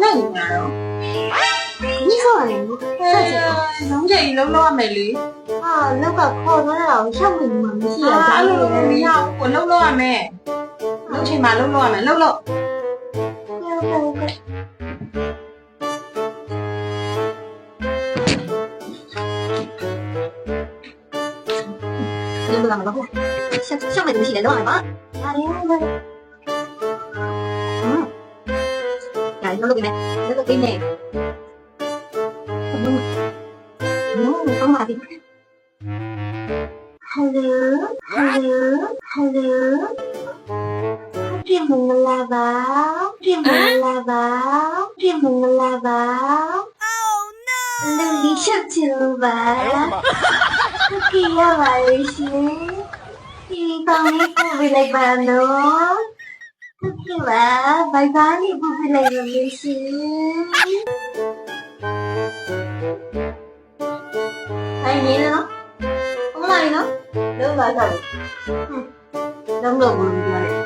那你玩哦？你说嘞，လုံးကြိတ်လုံးရမယ်လေ那个靠那老像你们是啊，အဲ့လိုလုံးမရဘူးကိုလုံးရမယ်လုံးချိန်မှာလုံးရမယ်လုံးလုံး你不干了不？像买东西的乱吧？哪里那个？呀，你说给没？那个给没？放哪里 ？Hello，ပြင်မင်္ဂလာပါပြင်မင်္ဂလာပါပြင်မင်္ဂလာပါ Oh no လူလေးချက်ချင်လို့ပါဟုတ်ကဲ့ရပါရဲ့ရှင်ဒီကောင်းလေးပို့ပေးလိုက်ပါနော်ဟုတ်ကဲ့ပါဘိုင်ဘိုင်လေးပို့ပေးလိုက်ပါမယ်ရှင်ဟိုင်နေနော်ဟုတ်လားနော်လုံးပါတော့လုံးလို့ဘူးလို့ပြောတယ်